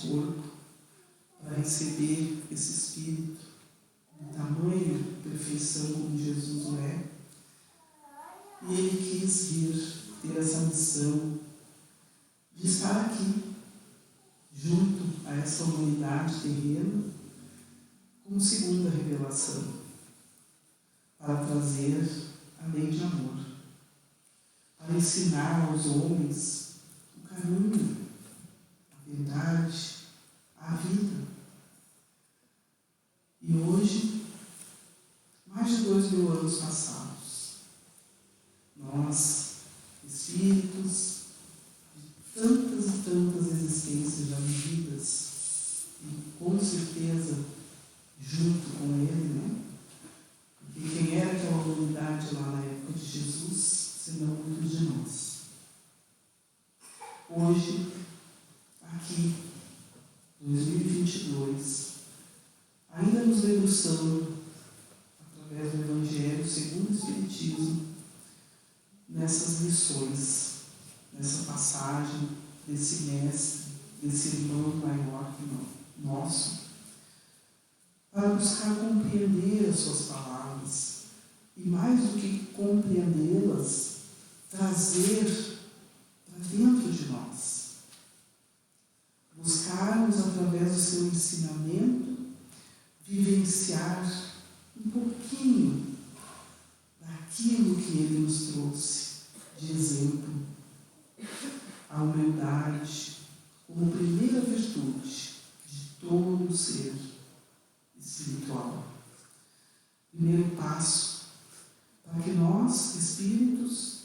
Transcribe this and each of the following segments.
corpo para receber esse Espírito, de tamanha perfeição como Jesus o é. E Ele quis vir ter essa missão de estar aqui, junto a essa humanidade terrena, como segunda revelação, para trazer a lei de amor, para ensinar aos homens o caminho, a verdade, a vida. E hoje, mais de 2000 anos passados, nós, espíritos de tantas e tantas existências já vividas, e com certeza junto com Ele, né? Porque quem era aquela humanidade lá na época de Jesus, senão muitos de nós. Hoje, aqui, 2022, ainda nos debruçando, através do Evangelho segundo o Espiritismo, nessas lições, nessa passagem desse mestre, desse irmão maior que nosso, para buscar compreender as suas palavras e, mais do que compreendê-las, trazer para dentro de nós. Buscarmos, através do seu ensinamento, vivenciar um pouquinho daquilo que Ele nos trouxe de exemplo. A humildade como primeira virtude de todo ser espiritual. Primeiro passo para que nós, espíritos,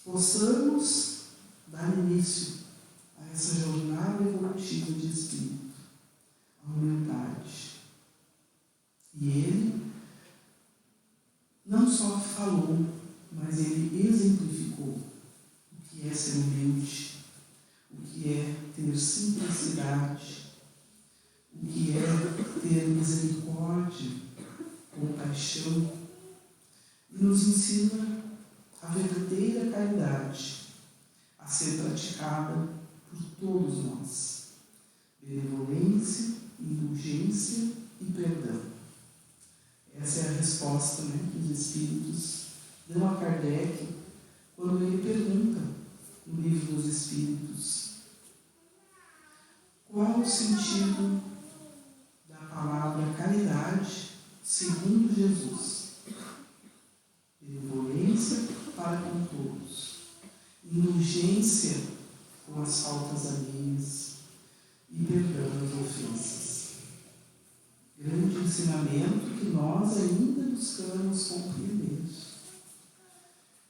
possamos dar início a essa jornada evolutiva de espírito, a humildade. E Ele não só falou, mas Ele exemplificou o que é ser humilde, o que é ter simplicidade, o que é ter misericórdia, compaixão, e nos ensina a verdadeira caridade a ser praticada por todos nós. Benevolência, indulgência e perdão. Essa é a resposta, né, que os Espíritos dão a Kardec quando ele pergunta no Livro dos Espíritos qual o sentido da palavra caridade segundo Jesus. Benevolência para com todos, indulgência com as faltas alheias e perdão das ofensas. Grande ensinamento que nós ainda buscamos compreender.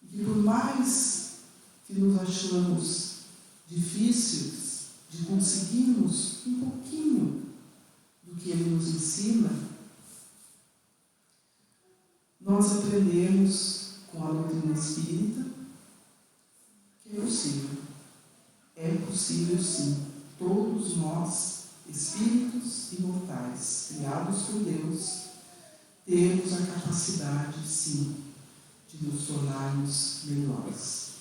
E que por mais que nos achamos difíceis de conseguirmos um pouquinho do que Ele nos ensina, nós aprendemos com a doutrina espírita que é possível. É possível, sim. Todos nós, espíritos imortais, criados por Deus, temos a capacidade, sim, de nos tornarmos melhores.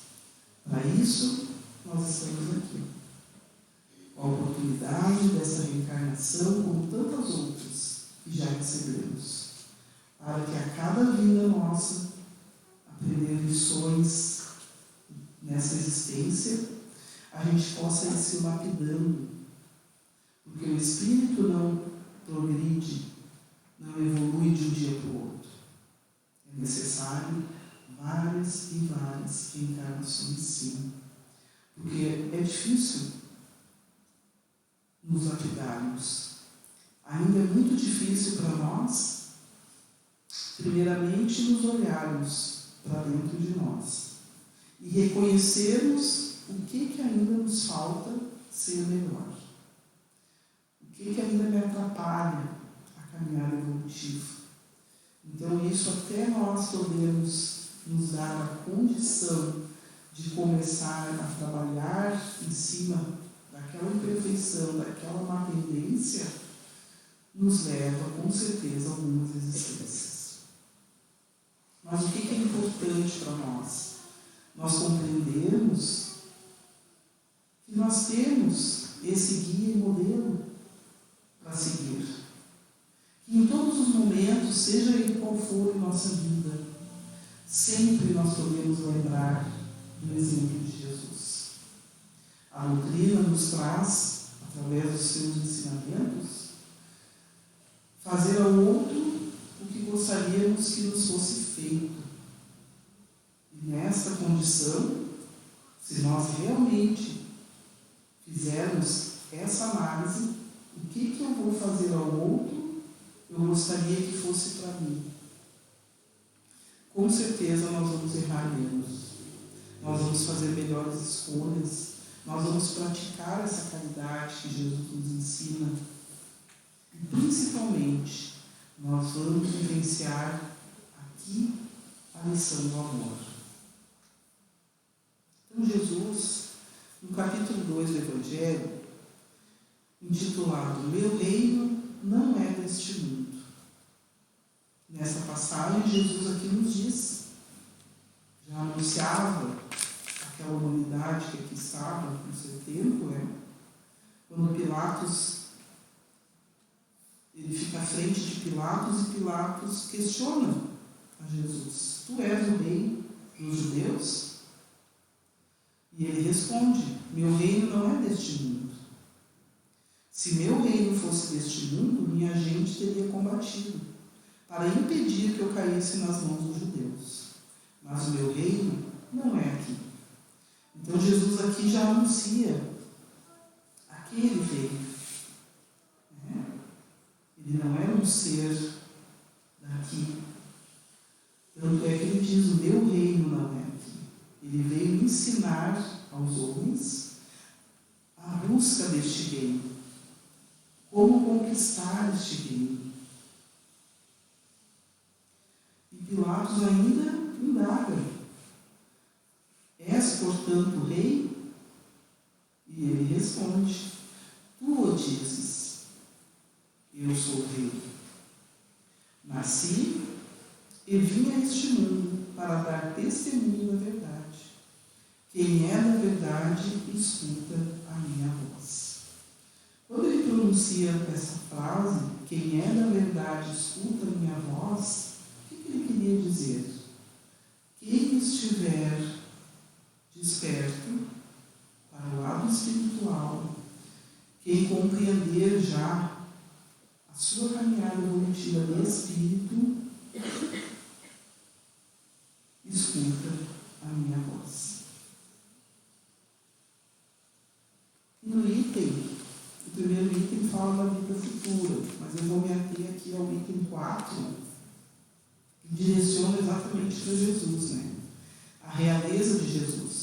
Para isso, nós estamos aqui. A oportunidade dessa reencarnação, como tantas outras que já recebemos, para que a cada vida nossa, aprender lições nessa existência, a gente possa ir se lapidando. Porque o espírito não progride, não evolui de um dia para o outro. É necessário várias e várias reencarnações, sim. Porque é difícil nos lapidarmos. Ainda é muito difícil para nós, primeiramente, nos olharmos para dentro de nós e reconhecermos o que ainda nos falta ser melhor. O que ainda me atrapalha a caminhada evolutiva. Então, isso até nós podemos nos dar a condição de começar a trabalhar em cima daquela imperfeição, daquela má tendência, nos leva, com certeza, a algumas existências. Mas o que é importante para nós? Nós compreendermos que nós temos esse guia e modelo momento, seja ele qual for em nossa vida, sempre nós podemos lembrar do exemplo de Jesus. A doutrina nos traz, através dos seus ensinamentos, fazer ao outro o que gostaríamos que nos fosse feito. E nesta condição, se nós realmente fizermos essa análise, o que eu vou fazer ao outro, eu gostaria que fosse para mim. Com certeza nós vamos errar menos. Nós vamos fazer melhores escolhas. Nós vamos praticar essa caridade que Jesus nos ensina. E principalmente, nós vamos vivenciar aqui a lição do amor. Então Jesus, no capítulo 2 do Evangelho, intitulado Meu Reino não é deste mundo. Nessa passagem, Jesus aqui nos diz, já anunciava aquela humanidade que aqui estava no seu tempo, quando Pilatos, ele fica à frente de Pilatos e Pilatos questiona a Jesus: Tu és o rei dos judeus? E ele responde: Meu reino não é deste mundo. Se meu reino fosse deste mundo, minha gente teria combatido para impedir que eu caísse nas mãos dos judeus. Mas o meu reino não é aqui. Então Jesus aqui já anuncia aquele reino. Ele não é um ser daqui. Tanto é que ele diz: o meu reino não é aqui. Ele veio ensinar aos homens a busca deste reino. Como conquistar este reino. E Pilatos ainda indaga: És, portanto, rei? E ele responde: Tu o dizes, eu sou rei. Nasci e vim a este mundo para dar testemunho da verdade. Quem é da verdade, escuta a minha voz. Quando ele pronuncia essa frase, quem é da verdade, escuta a minha voz, o que ele queria dizer? Quem estiver desperto para o lado espiritual, quem compreender já a sua caminhada evolutiva de espírito, escuta a minha voz. E no item, o primeiro item fala da vida futura, mas eu vou me ater aqui ao item 4, que direciona exatamente para Jesus, a realeza de Jesus.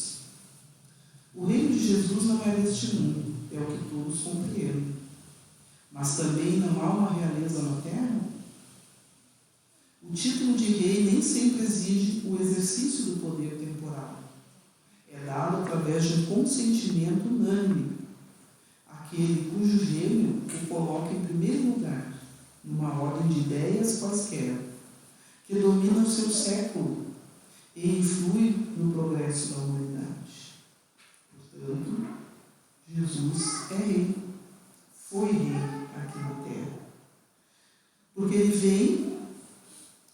O reino de Jesus não é deste mundo, é o que todos compreendem. Mas também não há uma realeza na terra? O título de rei nem sempre exige o exercício do poder temporal. É dado através de um consentimento unânime, aquele cujo gênio o coloca em primeiro lugar, numa ordem de ideias quaisquer, que domina o seu século e influi no progresso da humanidade. Portanto, Jesus é rei, foi rei aqui na terra. Porque ele vem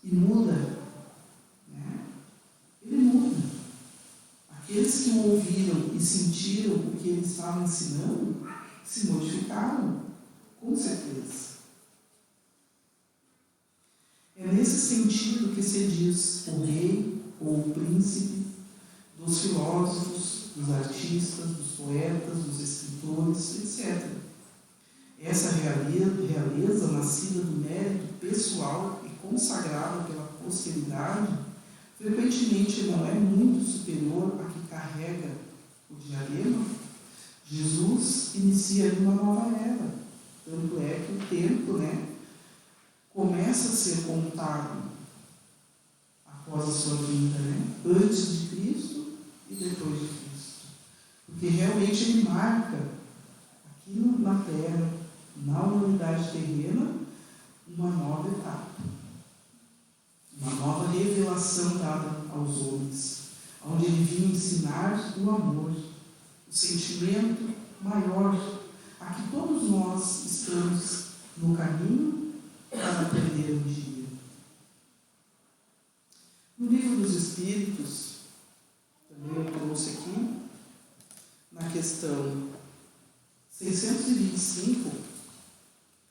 e muda. Ele muda. Aqueles que o ouviram e sentiram o que ele estava ensinando, se modificaram, com certeza. É nesse sentido que se diz o rei ou o príncipe dos filósofos, dos artistas, dos poetas, dos escritores, etc. Essa realeza nascida do mérito pessoal e consagrada pela posteridade, frequentemente não é muito superior à que carrega o diadema. Jesus inicia uma nova era. Tanto é que o tempo começa a ser contado após a sua vinda, antes de Cristo e depois de Cristo. Porque realmente ele marca aqui na Terra, na humanidade terrena, uma nova etapa. Uma nova revelação dada aos homens, onde ele vinha ensinar o amor, o sentimento maior, a que todos nós estamos no caminho para aprender um dia. 625,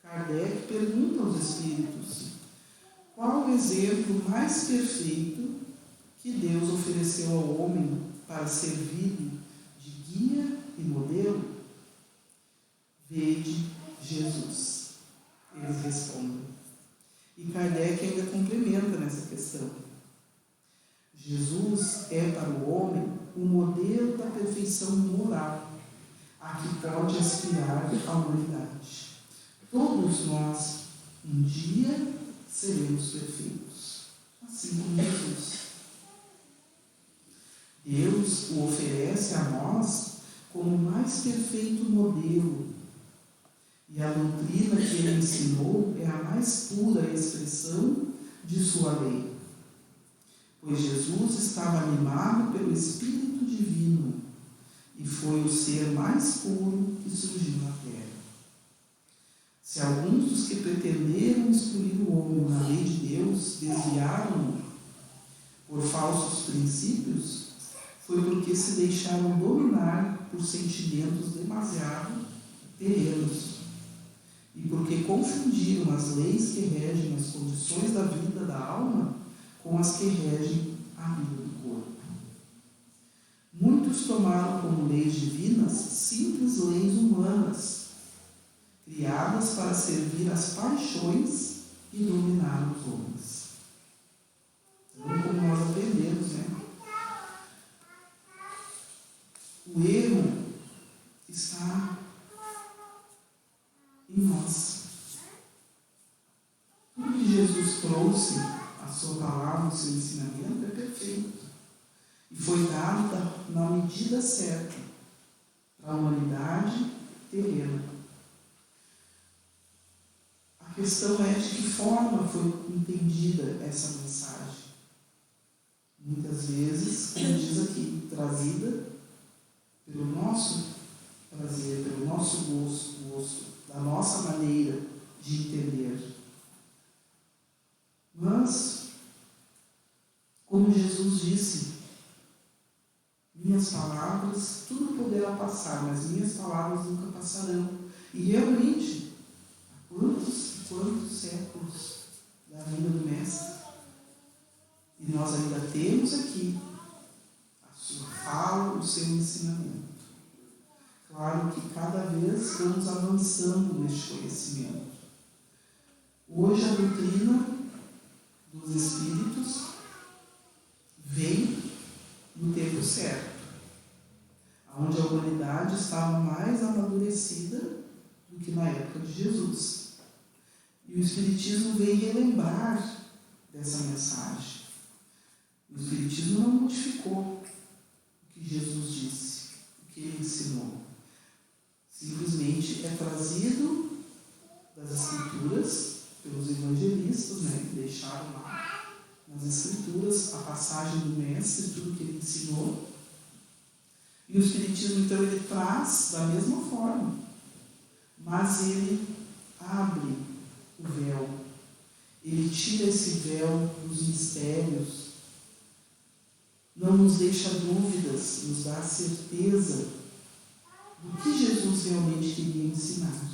Kardec pergunta aos espíritos: qual o exemplo mais perfeito que Deus ofereceu ao homem para servir de guia e modelo? Vede Jesus. Eles respondem. E Kardec ainda complementa nessa questão. Jesus é para o homem o modelo da perfeição moral a que pode aspirar a humanidade. Todos nós, um dia, seremos perfeitos, assim como Jesus. Deus o oferece a nós como o mais perfeito modelo, e a doutrina que ele ensinou é a mais pura expressão de sua lei, pois Jesus estava animado pelo Espírito Divino e foi o ser mais puro que surgiu na terra. Se alguns dos que pretenderam excluir o homem na lei de Deus desviaram-no por falsos princípios, foi porque se deixaram dominar por sentimentos demasiado terrenos e porque confundiram as leis que regem as condições da vida da alma com as que regem a vida do corpo. Muitos tomaram como leis divinas simples leis humanas, criadas para servir às paixões e dominar os homens. Então, como nós aprendemos, o erro está em nós. Tudo que Jesus trouxe, a sua palavra, o seu ensinamento, é perfeito. E foi dado na medida certa para a humanidade terrena. A questão é de que forma foi entendida essa mensagem. Muitas vezes, como diz aqui, trazida pelo nosso prazer, pelo nosso gosto, da nossa maneira de entender. Mas, como Jesus disse, minhas palavras, tudo poderá passar, mas minhas palavras nunca passarão. E realmente, há quantos e quantos séculos da vida do Mestre, e nós ainda temos aqui a sua fala, o seu ensinamento. Claro que cada vez vamos avançando neste conhecimento. Hoje a doutrina dos Espíritos vem no tempo certo, onde a humanidade estava mais amadurecida do que na época de Jesus. E o Espiritismo veio relembrar dessa mensagem. O Espiritismo não modificou o que Jesus disse, o que ele ensinou. Simplesmente é trazido das Escrituras pelos evangelistas, que deixaram lá nas Escrituras a passagem do Mestre, tudo que ele ensinou. E o Espiritismo, então, ele traz da mesma forma, mas ele abre o véu, ele tira esse véu dos mistérios, não nos deixa dúvidas, nos dá certeza do que Jesus realmente queria ensinar.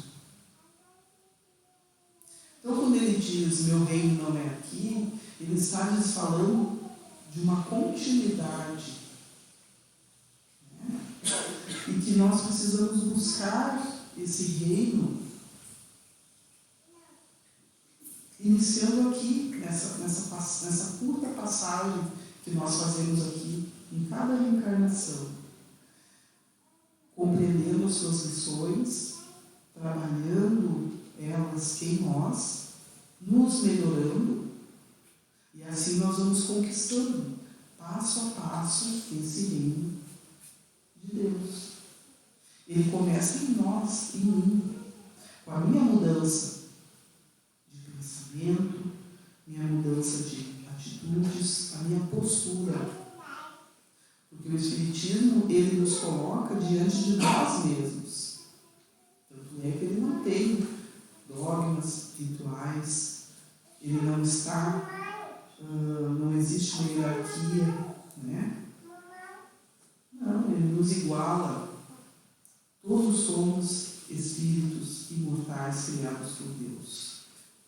Então, quando ele diz, meu reino não é aqui, ele está nos falando de uma continuidade, e que nós precisamos buscar esse reino, iniciando aqui, nessa curta passagem que nós fazemos aqui, em cada reencarnação, compreendendo as suas lições, trabalhando elas em nós, nos melhorando, e assim nós vamos conquistando, passo a passo, esse reino de Deus. Ele começa em nós, em mim, com a minha mudança de pensamento, minha mudança de atitudes, a minha postura. Porque o Espiritismo, ele nos coloca diante de nós mesmos. Tanto é que ele não tem dogmas, rituais, ele não está, não existe uma hierarquia, Não, ele nos iguala. Todos somos espíritos imortais criados por Deus.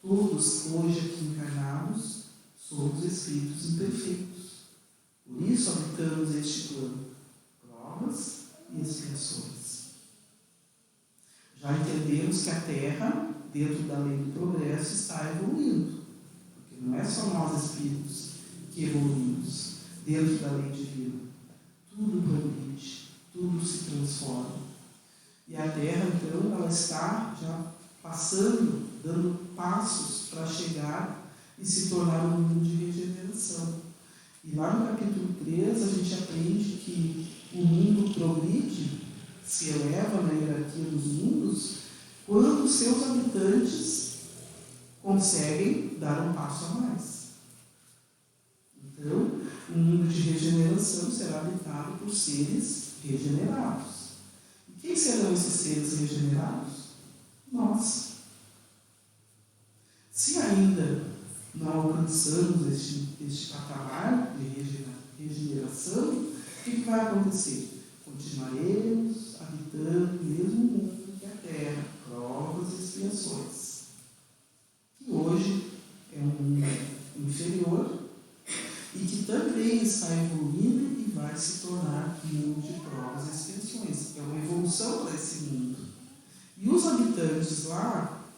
Todos, hoje aqui encarnados, somos espíritos imperfeitos. Por isso habitamos este plano, provas e expiações. Já entendemos que a Terra, dentro da lei do progresso, está evoluindo. Porque não é só nós espíritos que evoluímos dentro da lei divina. Tudo progride, tudo se transforma. E a Terra, então, ela está já passando, dando passos para chegar e se tornar um mundo de regeneração. E lá no capítulo 3, a gente aprende que o mundo progride, se eleva na hierarquia dos mundos, quando os seus habitantes conseguem dar um passo a mais. Então, o mundo de regeneração será habitado por seres regenerados. E quem serão esses seres regenerados? Nós. Se ainda não alcançamos este patamar de regeneração, o que vai acontecer? Continuaremos habitando o mesmo mundo que a Terra, provas e expiações, que hoje é um mundo inferior e que também está evoluindo e vai se tornar um mundo de provas e expiações. É uma evolução para esse mundo. E os habitantes lá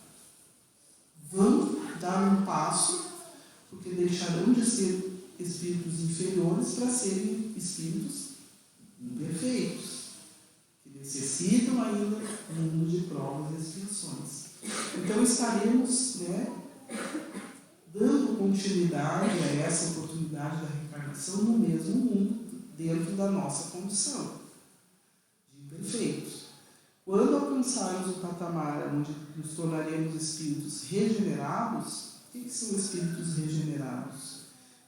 vão dar um passo, porque deixarão de ser espíritos inferiores para serem espíritos imperfeitos, que necessitam ainda um mundo de provas e expiações. Então estaremos, dando continuidade a essa oportunidade da reencarnação no mesmo mundo, dentro da nossa condição de imperfeitos. Quando alcançarmos o patamar onde nos tornaremos espíritos regenerados, o que são espíritos regenerados?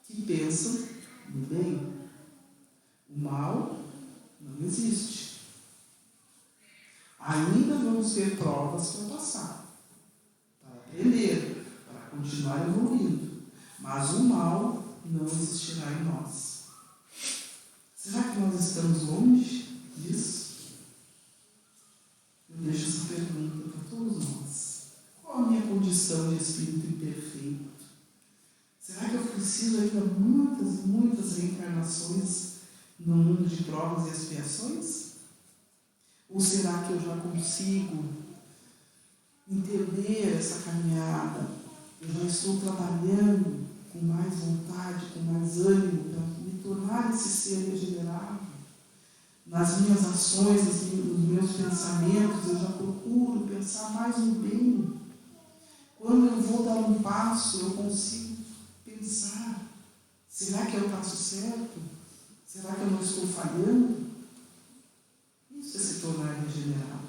Que pensam no bem. O mal não existe. Ainda vamos ter provas para passar, para aprender, para continuar evoluindo. Mas o mal não existirá em nós. Será que nós estamos longe disso? Eu deixo essa pergunta para todos nós. Qual a minha condição de espírito imperfeito? Será que eu preciso ainda muitas reencarnações no mundo de provas e expiações? Ou será que eu já consigo entender essa caminhada? Eu já estou trabalhando com mais vontade, com mais ânimo para me tornar esse ser regenerado? Nas minhas ações, nos meus pensamentos, eu já procuro pensar mais no bem. Quando eu vou dar um passo, eu consigo pensar: será que é o passo certo? Será que eu não estou falhando? Isso é se tornar regenerado.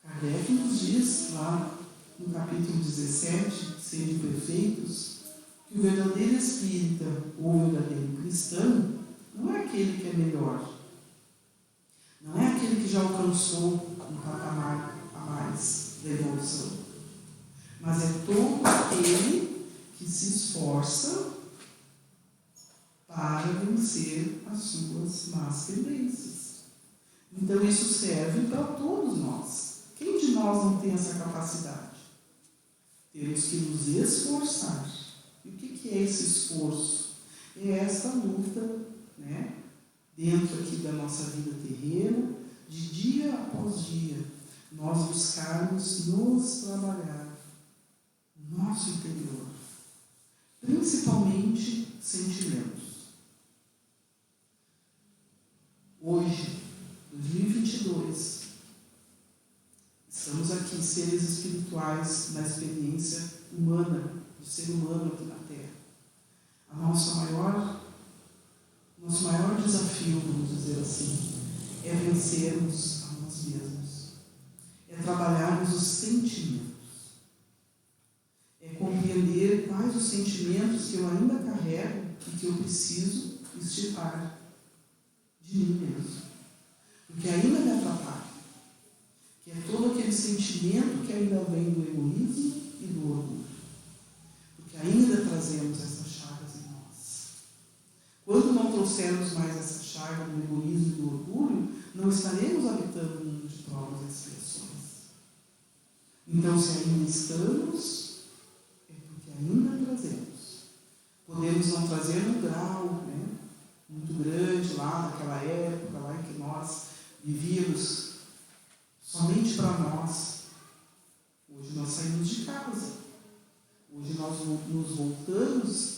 Kardec nos diz lá no capítulo 17, Sede Perfeitos, que o verdadeiro espírita ou o verdadeiro cristão não é aquele que é melhor, não é aquele que já alcançou um patamar a mais da evolução, mas é todo aquele que se esforça para vencer as suas más tendências. Então isso serve para todos nós. Quem de nós não tem essa capacidade? Temos que nos esforçar. E o que é esse esforço? É esta luta, dentro aqui da nossa vida terrena, de dia após dia, nós buscarmos nos trabalhar no nosso interior, principalmente sentimentos. Hoje, 2022, estamos aqui, seres espirituais, na experiência humana, do ser humano aqui na Terra. Nosso maior desafio, vamos dizer assim, é vencermos a nós mesmos, é trabalharmos os sentimentos, é compreender quais os sentimentos que eu ainda carrego e que eu preciso extirpar de mim mesmo, porque ainda me atrapalha, que é todo aquele sentimento que ainda vem do egoísmo e do orgulho, porque ainda trazemos essas chagas em nós. Quando não trouxermos mais essa chaga do egoísmo e do orgulho, não estaremos habitando um mundo de provas e expiações. Então, se ainda estamos, é porque ainda trazemos. Podemos não trazer um grau, muito grande lá naquela época, lá em que nós vivíamos somente para nós. Hoje nós saímos de casa. Hoje nós nos voltamos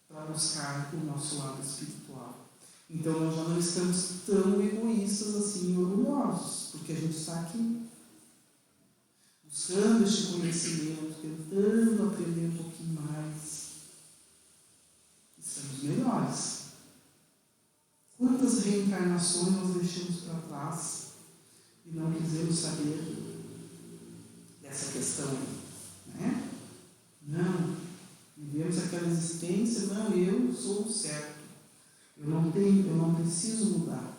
para buscar o nosso lado espiritual. Então nós já não estamos tão egoístas assim, orgulhosos, porque a gente está aqui buscando este conhecimento, tentando aprender um pouquinho mais. Estamos melhores. Quantas reencarnações nós deixamos para trás e não quisemos saber dessa questão, Não, vivemos aquela existência, não, eu sou o certo, eu não preciso mudar.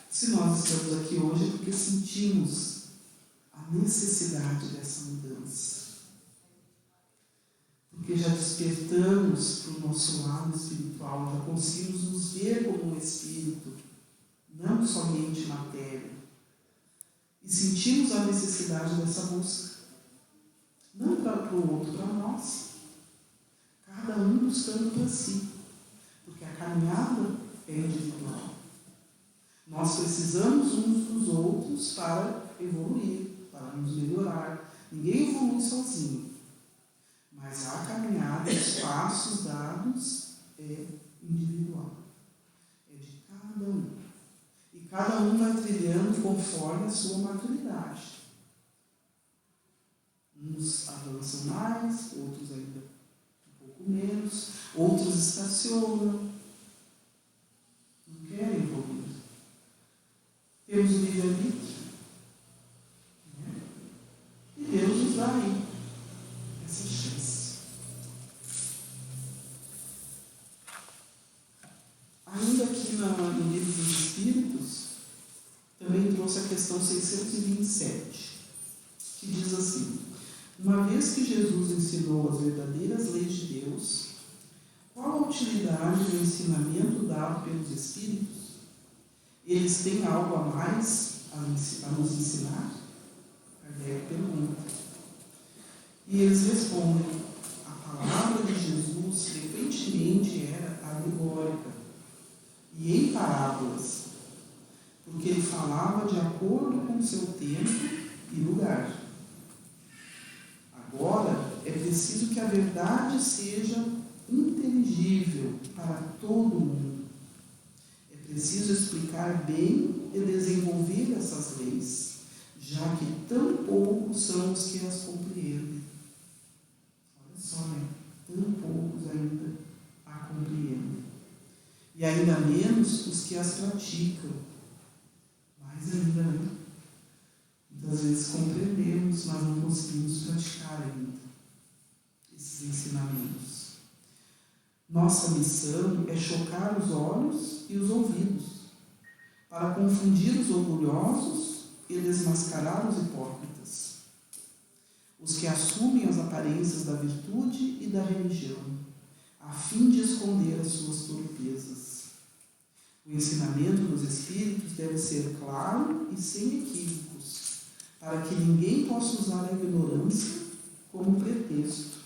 Se nós estamos aqui hoje é porque sentimos a necessidade dessa mudança. Porque já despertamos para o nosso lado espiritual, já conseguimos nos ver como um espírito, não somente matéria. E sentimos a necessidade dessa busca. Não para o outro, para nós. Cada um buscando para si. Porque a caminhada é individual. Nós precisamos uns dos outros para evoluir, para nos melhorar. Ninguém evolui sozinho. Mas a caminhada, os passos dados é individual. É de cada um. E cada um vai trilhando conforme a sua maturidade. Uns avançam mais, outros ainda um pouco menos, outros estacionam, não querem evoluir. Temos o livre-arbítrio, e Deus nos dá aí essa chance. Ainda aqui no Livro dos Espíritos, também trouxe a questão 627, que diz assim: uma vez que Jesus ensinou as verdadeiras leis de Deus, qual a utilidade do ensinamento dado pelos Espíritos? Eles têm algo a mais a nos ensinar? Kardec pergunta. E eles respondem: a palavra de Jesus frequentemente era alegórica e em parábolas, porque ele falava de acordo com seu tempo e lugar. Agora, é preciso que a verdade seja inteligível para todo mundo. É preciso explicar bem e desenvolver essas leis, já que tão poucos são os que as compreendem. Olha só, tão poucos ainda a compreendem. E ainda menos os que as praticam. Mais ainda, Muitas vezes compreendemos, mas não conseguimos praticar ainda esses ensinamentos. Nossa missão é chocar os olhos e os ouvidos, para confundir os orgulhosos e desmascarar os hipócritas, os que assumem as aparências da virtude e da religião, a fim de esconder as suas torpezas. O ensinamento dos Espíritos deve ser claro e sem equívocos, para que ninguém possa usar a ignorância como pretexto,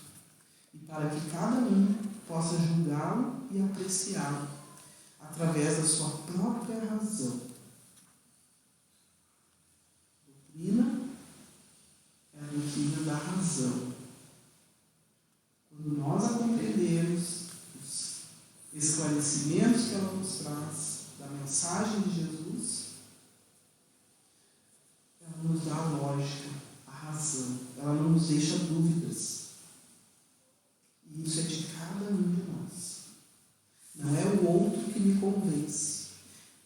e para que cada um possa julgá-lo e apreciá-lo através da sua própria razão. Doutrina é a doutrina da razão. Quando nós a compreendemos, os esclarecimentos que ela nos traz, da mensagem de Jesus, ela nos dá a lógica, a razão, ela não nos deixa dúvidas. E isso é de cada um de nós. Não é o outro que me convence.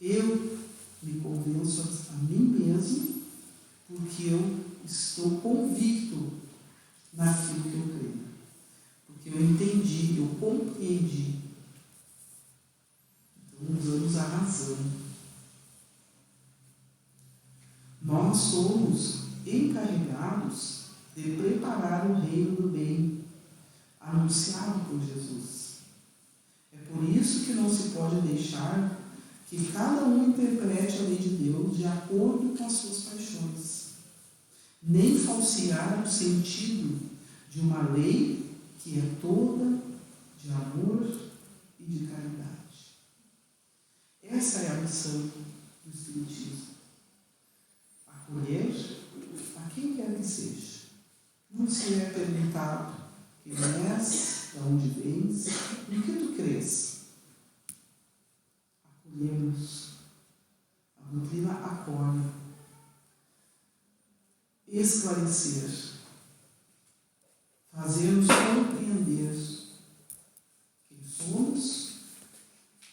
Eu me convenço a mim mesmo, porque eu estou convicto naquilo que eu creio. Porque eu entendi, eu compreendi. Então, usamos a razão. Nós somos encarregados de preparar o reino do bem, anunciado por Jesus. É por isso que não se pode deixar que cada um interprete a lei de Deus de acordo com as suas paixões, nem falsear o sentido de uma lei que é toda de amor e de caridade. Essa é a missão do Espiritismo. Acolher a quem quer que seja. Não se é perguntado quem és, de onde vens, no que tu crês. Acolhemos. A doutrina acolhe. Esclarecer. Fazer-nos compreender quem somos,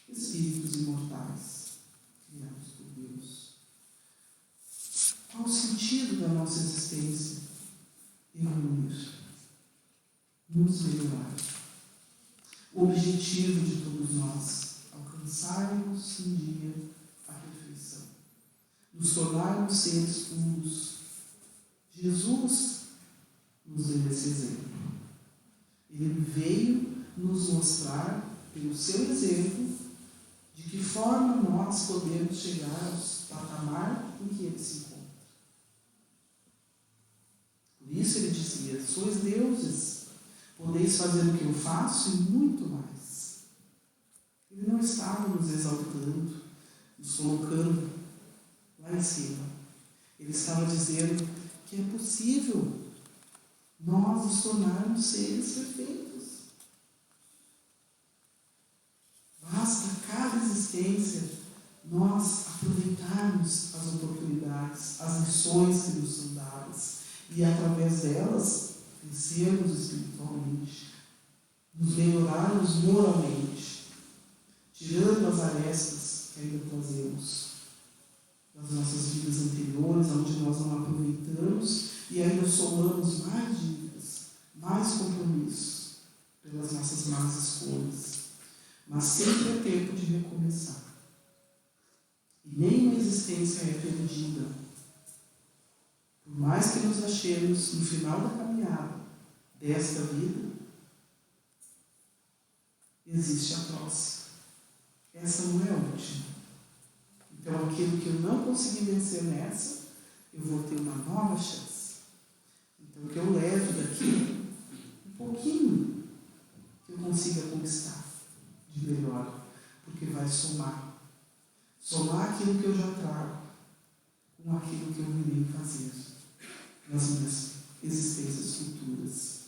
espíritos imortais, criados por Deus. Qual o sentido da nossa existência? Evoluir, nos melhorar. O objetivo de todos nós, alcançarmos um dia a perfeição, nos tornarmos seres puros. Jesus nos deu esse exemplo. Ele veio nos mostrar, pelo seu exemplo, de que forma nós podemos chegar ao patamar em que ele se encontra. Por isso ele dizia: sois deuses, podeis fazer o que eu faço e muito mais. Ele não estava nos exaltando, nos colocando lá em cima. Ele estava dizendo que é possível nós nos tornarmos seres perfeitos. Basta cada existência nós aproveitarmos as oportunidades, as lições que nos são dadas e através delas crescermos espiritualmente, nos melhorarmos moralmente, tirando as arestas que ainda trazemos das nossas vidas anteriores, onde nós não aproveitamos e ainda somamos mais dívidas, mais compromissos pelas nossas más escolhas. Mas sempre é tempo de recomeçar. E nenhuma existência é perdida. Por mais que nos achemos no final da caminhada desta vida, existe a próxima. Essa não é a última. Então, aquilo que eu não consegui vencer nessa, eu vou ter uma nova chance. Então, que eu levo daqui um pouquinho que eu consiga conquistar de melhor, porque vai somar. Somar aquilo que eu já trago com aquilo que eu virei fazer nas minhas existências futuras.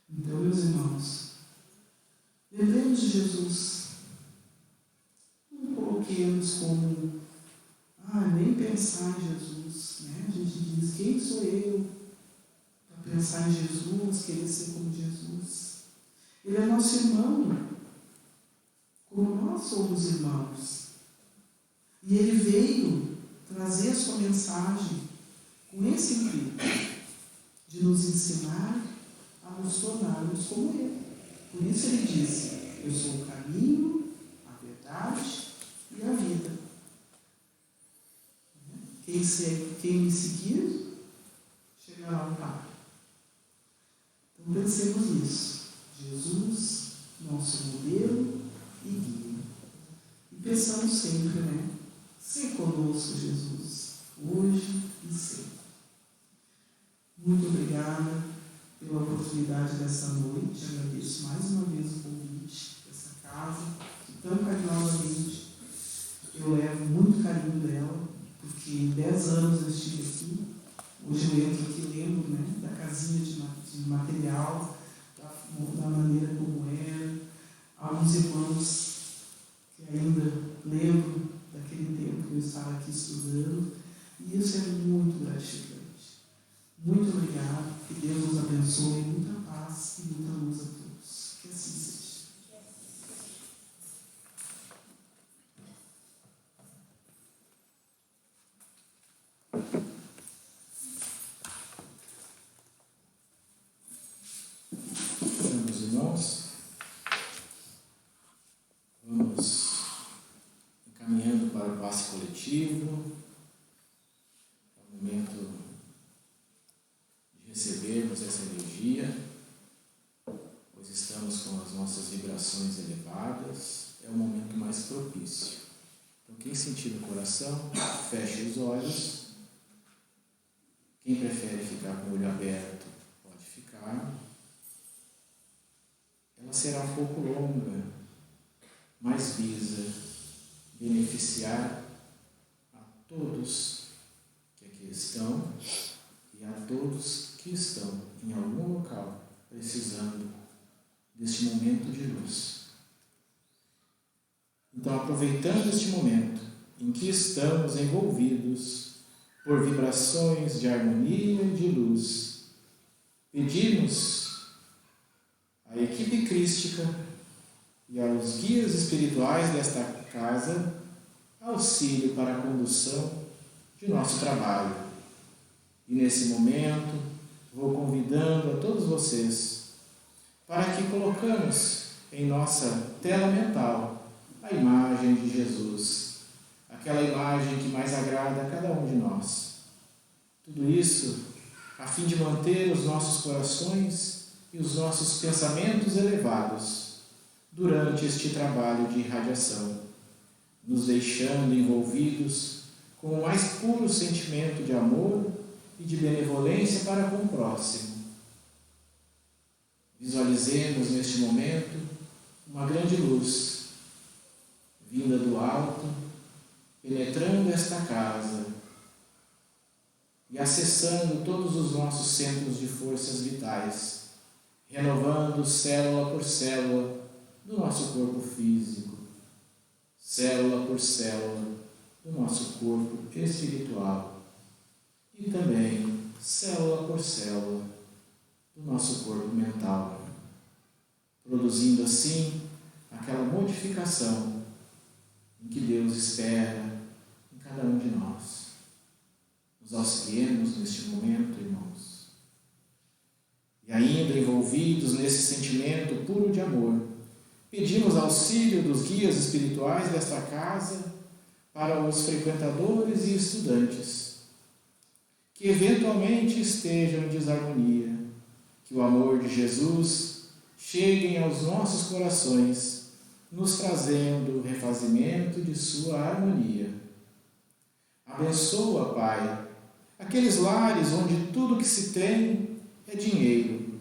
Então, meus irmãos, lembremos de Jesus. Não coloquemos como nem pensar em Jesus, né? A gente diz: quem sou eu para pensar em Jesus, querer ser como Jesus? Ele é nosso irmão, como nós somos irmãos. E ele veio trazer a sua mensagem com esse intuito de nos ensinar a nos tornarmos como ele. Por isso ele disse: eu sou o caminho, a verdade e a vida. Quem me seguir chegará ao Pai. Então pensemos nisso. Jesus, nosso modelo e guia. E pensamos sempre, ser conosco, Jesus, hoje e sempre. Muito obrigada pela oportunidade dessa noite. Agradeço mais uma vez o convite dessa casa, que tão carinhosamente eu levo muito carinho dela, porque em 10 anos eu estive aqui. Hoje eu entro aqui e lembro da casinha de material, da maneira como era. Alguns irmãos que ainda lembro daquele tempo que eu estava aqui estudando, e isso é muito gratificante. Muito obrigado, que Deus nos abençoe, muita paz e muita luz a todos. Que assim seja. Meus irmãos, vamos encaminhando para o passe coletivo. É o momento de recebermos essa energia, pois estamos com as nossas oração, feche os olhos. Quem prefere ficar com o olho aberto, pode ficar. Ela será um pouco longa, mas visa beneficiar a todos que aqui estão e a todos que estão em algum local precisando deste momento de luz. Então, aproveitando este momento em que estamos envolvidos por vibrações de harmonia e de luz, pedimos à equipe crística e aos guias espirituais desta casa auxílio para a condução de nosso trabalho. E nesse momento, vou convidando a todos vocês para que colocamos em nossa tela mental a imagem de Jesus, aquela imagem que mais agrada a cada um de nós. Tudo isso a fim de manter os nossos corações e os nossos pensamentos elevados durante este trabalho de irradiação, nos deixando envolvidos com o mais puro sentimento de amor e de benevolência para com o próximo. Visualizemos neste momento uma grande luz vinda do alto, penetrando esta casa e acessando todos os nossos centros de forças vitais, renovando célula por célula do nosso corpo físico, célula por célula do nosso corpo espiritual e também célula por célula do nosso corpo mental, produzindo assim aquela modificação em que Deus espera em cada um de nós. Nos auxiliemos neste momento, irmãos. E ainda envolvidos nesse sentimento puro de amor, pedimos auxílio dos guias espirituais desta casa para os frequentadores e estudantes que eventualmente estejam em desarmonia, que o amor de Jesus chegue aos nossos corações, nos trazendo o refazimento de sua harmonia. Abençoa, Pai, aqueles lares onde tudo que se tem é dinheiro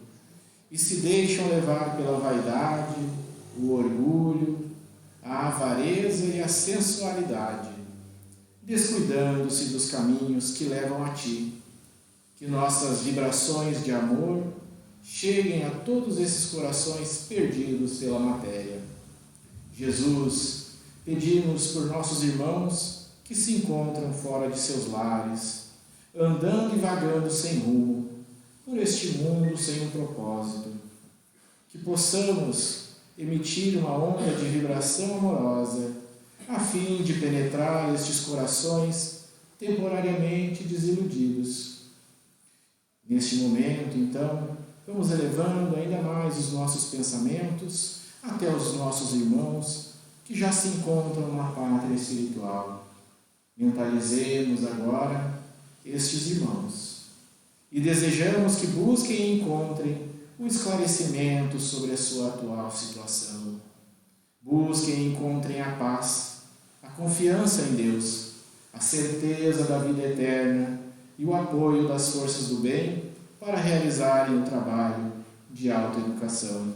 e se deixam levar pela vaidade, o orgulho, a avareza e a sensualidade, descuidando-se dos caminhos que levam a Ti. Que nossas vibrações de amor cheguem a todos esses corações perdidos pela matéria. Jesus, pedimos por nossos irmãos que se encontram fora de seus lares, andando e vagando sem rumo, por este mundo sem um propósito. Que possamos emitir uma onda de vibração amorosa, a fim de penetrar estes corações temporariamente desiludidos. Neste momento, então, vamos elevando ainda mais os nossos pensamentos até os nossos irmãos que já se encontram na pátria espiritual. Mentalizemos agora estes irmãos e desejamos que busquem e encontrem o esclarecimento sobre a sua atual situação. Busquem e encontrem a paz, a confiança em Deus, a certeza da vida eterna e o apoio das forças do bem para realizarem o trabalho de autoeducação.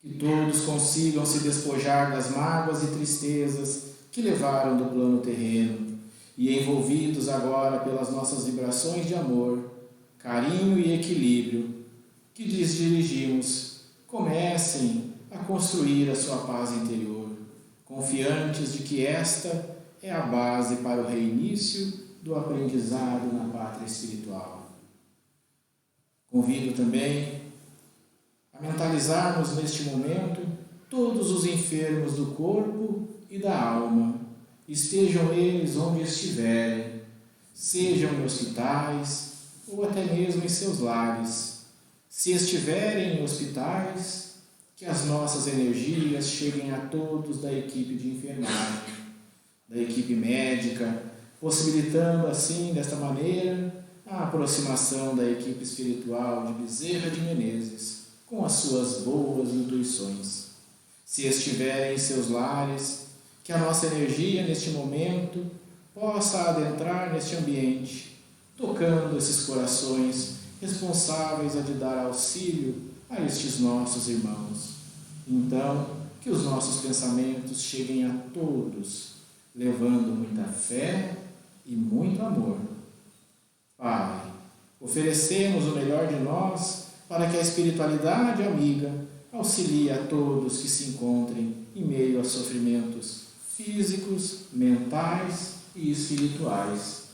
Que todos consigam se despojar das mágoas e tristezas que levaram do plano terreno e, envolvidos agora pelas nossas vibrações de amor, carinho e equilíbrio que lhes dirigimos, comecem a construir a sua paz interior, confiantes de que esta é a base para o reinício do aprendizado na pátria espiritual. Convido também a mentalizarmos neste momento todos os enfermos do corpo e da alma, estejam eles onde estiverem, sejam em hospitais ou até mesmo em seus lares. Se estiverem em hospitais, que as nossas energias cheguem a todos da equipe de enfermagem, da equipe médica, possibilitando assim, desta maneira, a aproximação da equipe espiritual de Bezerra de Menezes com as suas boas intuições. Se estiverem em seus lares, que a nossa energia neste momento possa adentrar neste ambiente, tocando esses corações responsáveis a de dar auxílio a estes nossos irmãos. Então, que os nossos pensamentos cheguem a todos, levando muita fé e muito amor. Pai, oferecemos o melhor de nós para que a espiritualidade amiga auxilie a todos que se encontrem em meio a sofrimentos físicos, mentais e espirituais.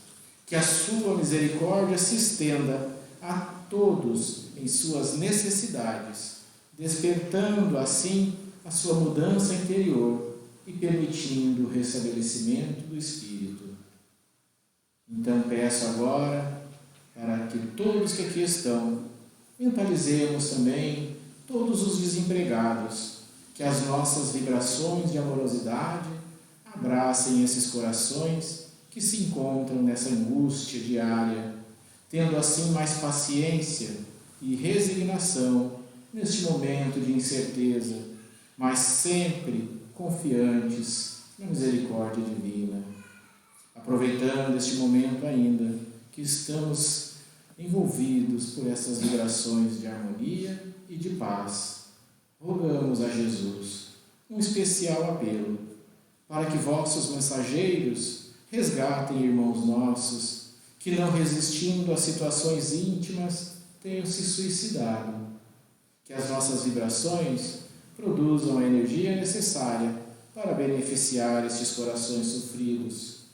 Que a sua misericórdia se estenda a todos em suas necessidades, despertando assim a sua mudança interior e permitindo o restabelecimento do espírito. Então peço agora para que todos que aqui estão mentalizemos também todos os desempregados, que as nossas vibrações de amorosidade abracem esses corações que se encontram nessa angústia diária, tendo assim mais paciência e resignação neste momento de incerteza, mas sempre confiantes na misericórdia divina. Aproveitando este momento ainda que estamos envolvidos por essas vibrações de harmonia e de paz, rogamos a Jesus um especial apelo para que vossos mensageiros resgatem irmãos nossos que, não resistindo a situações íntimas, tenham se suicidado. Que as nossas vibrações produzam a energia necessária para beneficiar estes corações sofridos.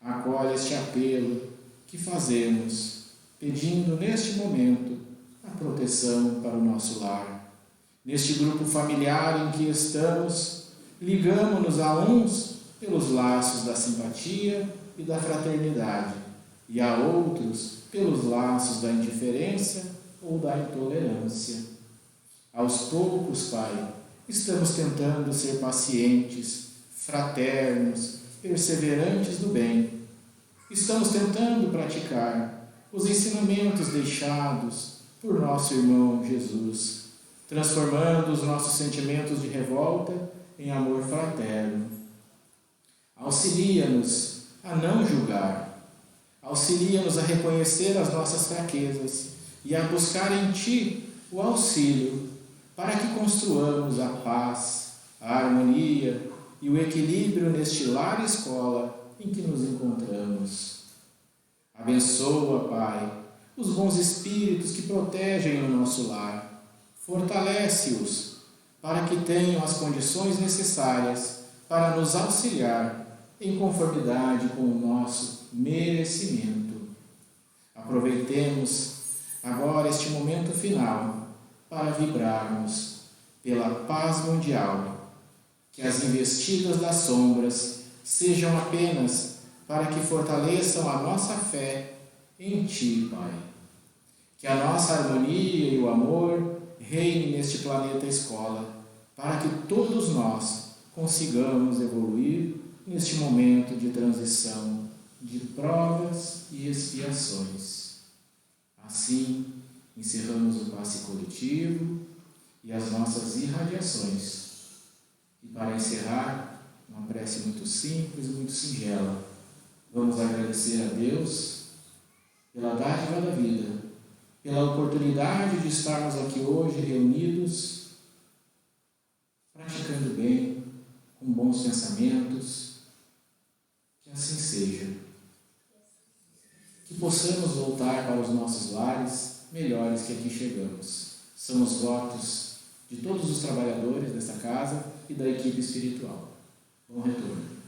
Acolhe este apelo que fazemos, pedindo neste momento a proteção para o nosso lar. Neste grupo familiar em que estamos, ligamo-nos a uns pelos laços da simpatia e da fraternidade, e a outros pelos laços da indiferença ou da intolerância. Aos poucos, Pai, estamos tentando ser pacientes, fraternos, perseverantes no bem. Estamos tentando praticar os ensinamentos deixados por nosso irmão Jesus, transformando os nossos sentimentos de revolta em amor fraterno. Auxilia-nos a não julgar. Auxilia-nos a reconhecer as nossas fraquezas e a buscar em Ti o auxílio para que construamos a paz, a harmonia e o equilíbrio neste lar e escola em que nos encontramos. Abençoa, Pai, os bons espíritos que protegem o nosso lar. Fortalece-os para que tenham as condições necessárias para nos auxiliar em conformidade com o nosso merecimento. Aproveitemos agora este momento final para vibrarmos pela paz mundial, que as investidas das sombras sejam apenas para que fortaleçam a nossa fé em Ti, Pai. Que a nossa harmonia e o amor reine neste planeta escola, para que todos nós consigamos evoluir neste momento de transição, de provas e expiações. Assim, encerramos o passe coletivo e as nossas irradiações. E para encerrar, uma prece muito simples, muito singela. Vamos agradecer a Deus pela dádiva da vida, pela oportunidade de estarmos aqui hoje reunidos, praticando bem, com bons pensamentos. Que assim seja. Que possamos voltar para os nossos lares melhores que aqui chegamos. São os votos de todos os trabalhadores desta casa e da equipe espiritual. Bom retorno.